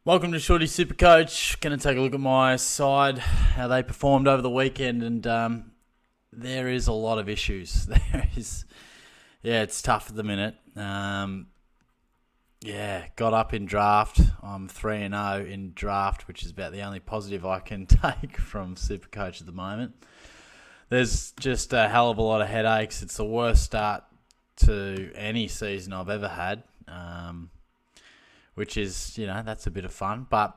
Welcome to Shorty SuperCoach. Going to take a look at my side, how they performed over the weekend, and there is a lot of issues. It's tough at the minute. Got up in draft. I'm 3-0 in draft, which is about the only positive I can take from SuperCoach at the moment. There's just a hell of a lot of headaches. It's the worst start to any season I've ever had. Which is, that's a bit of fun. But,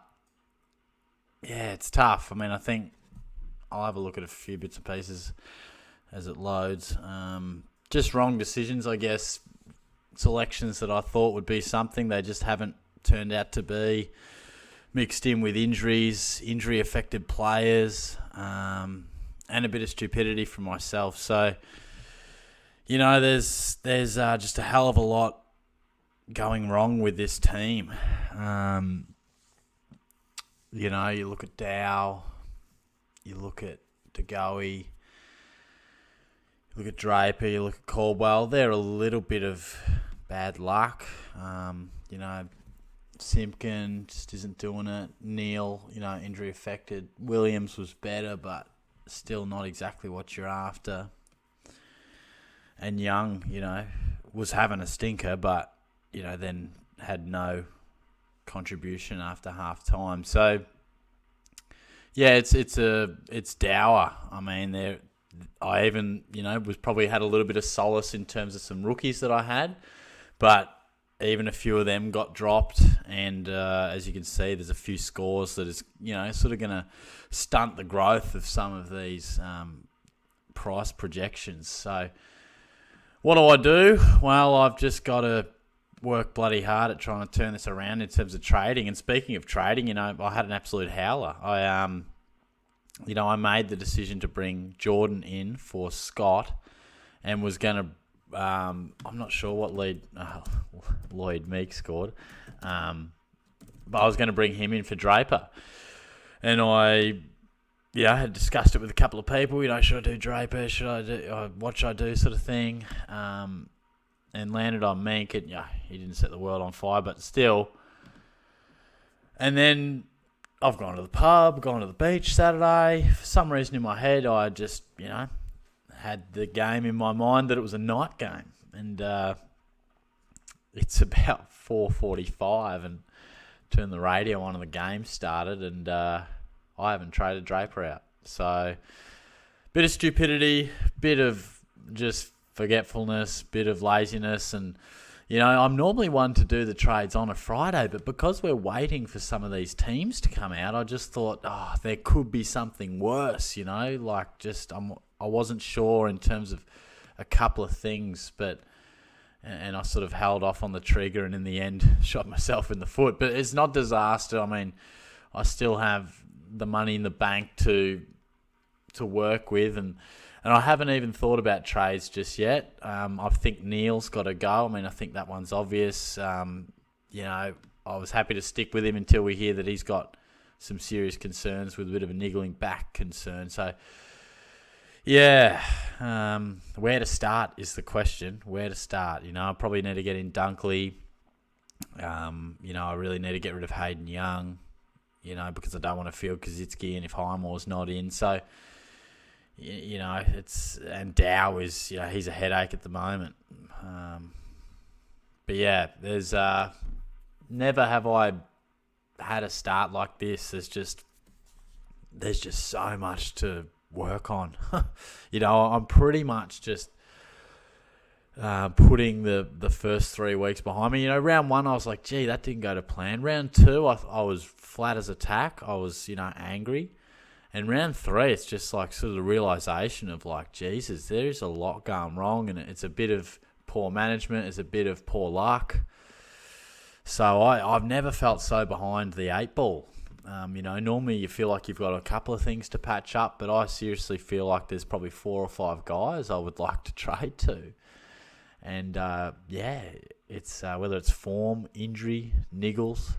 it's tough. I think I'll have a look at a few bits and pieces as it loads. Just wrong decisions, I guess. Selections that I thought would be something, they just haven't turned out to be. Mixed in with injuries, injury-affected players, and a bit of stupidity from myself. So, there's just a hell of a lot going wrong with this team. You look at Dow, you look at DeGoey, you look at Draper, you look at Caldwell. They're a little bit of bad luck. Simpkin just isn't doing it. Neal, injury affected. Williams was better, but still not exactly what you're after. And Young, was having a stinker, but then had no contribution after half time. So, it's dour. I even, was probably had a little bit of solace in terms of some rookies that I had, but even a few of them got dropped. And as you can see, there's a few scores that is, sort of going to stunt the growth of some of these price projections. So, what do? Well, I've just got to work bloody hard at trying to turn this around in terms of trading. And speaking of trading, I had an absolute howler. I made the decision to bring Jordan in for Scott, and was going to. I'm not sure what Lloyd Meek scored, but I was going to bring him in for Draper, and I had discussed it with a couple of people. Should I do Draper? What should I do? Sort of thing. And landed on Meek, and he didn't set the world on fire, but still. And then I've gone to the pub, gone to the beach Saturday. For some reason in my head, I just, had the game in my mind that it was a night game. And it's about 4:45, and turned the radio on and the game started, and I haven't traded Draper out. So, bit of stupidity, bit of just forgetfulness, bit of laziness, and I'm normally one to do the trades on a Friday, but because we're waiting for some of these teams to come out, I just thought, there could be something worse, I wasn't sure in terms of a couple of things, and I sort of held off on the trigger, and in the end shot myself in the foot. But it's not disaster. I still have the money in the bank to work with, and I haven't even thought about trades just yet. I think Neal's got to go. I think that one's obvious. I was happy to stick with him until we hear that he's got some serious concerns with a bit of a niggling back concern. So, where to start is the question. Where to start? I probably need to get in Dunkley. I really need to get rid of Hayden Young, because I don't want to field Kaczynski, and if Highmore's not in. So, and Dow is, he's a headache at the moment. There's never have I had a start like this. There's just so much to work on. I'm pretty much just putting the first 3 weeks behind me. Round 1, I was like, gee, that didn't go to plan. Round 2, I was flat as a tack. I was, angry. And round 3, it's just like sort of the realisation of like, Jesus, there's a lot going wrong, and it's a bit of poor management, it's a bit of poor luck. So I've never felt so behind the 8 ball. Normally you feel like you've got a couple of things to patch up, but I seriously feel like there's probably 4 or 5 guys I would like to trade to. And it's whether it's form, injury, niggles.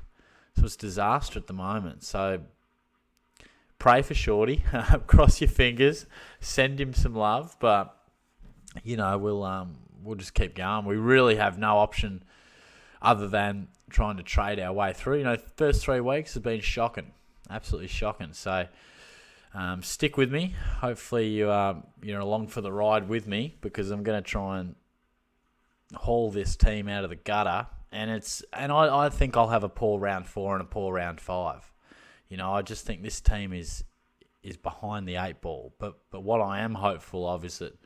So it's disaster at the moment. So pray for Shorty. Cross your fingers. Send him some love. But, we'll just keep going. We really have no option other than trying to trade our way through. First 3 weeks have been shocking, absolutely shocking. So stick with me. Hopefully you're along for the ride with me, because I'm going to try and haul this team out of the gutter. And I think I'll have a poor round 4 and a poor round 5. I just think this team is behind the 8 ball. But what I am hopeful of is that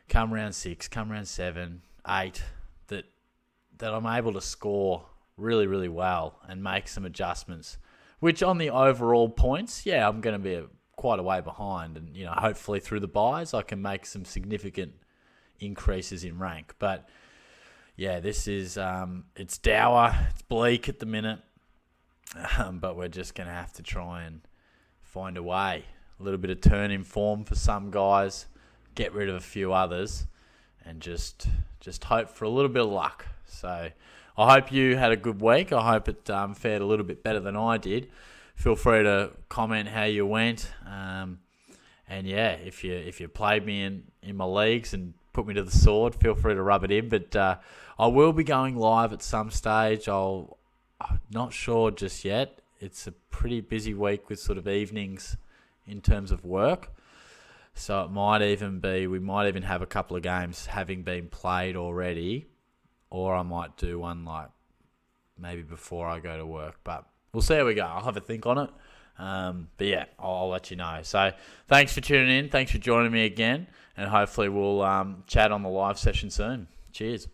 come round 6, come round 7, 8, that I'm able to score really, really well and make some adjustments. Which on the overall points, I'm going to be quite a way behind. And, hopefully through the buys, I can make some significant increases in rank. But this is, it's dour, it's bleak at the minute. But we're just going to have to try and find a way. A little bit of turn in form for some guys, get rid of a few others, and just hope for a little bit of luck. So I hope you had a good week. I hope it fared a little bit better than I did. Feel free to comment how you went. If you played me in my leagues and put me to the sword, feel free to rub it in. But I will be going live at some stage. I'm not sure just yet. It's a pretty busy week with sort of evenings in terms of work. So it might even be, we might even have a couple of games having been played already, or I might do one like maybe before I go to work. But we'll see how we go. I'll have a think on it. I'll let you know. So thanks for tuning in. Thanks for joining me again. And hopefully we'll chat on the live session soon. Cheers.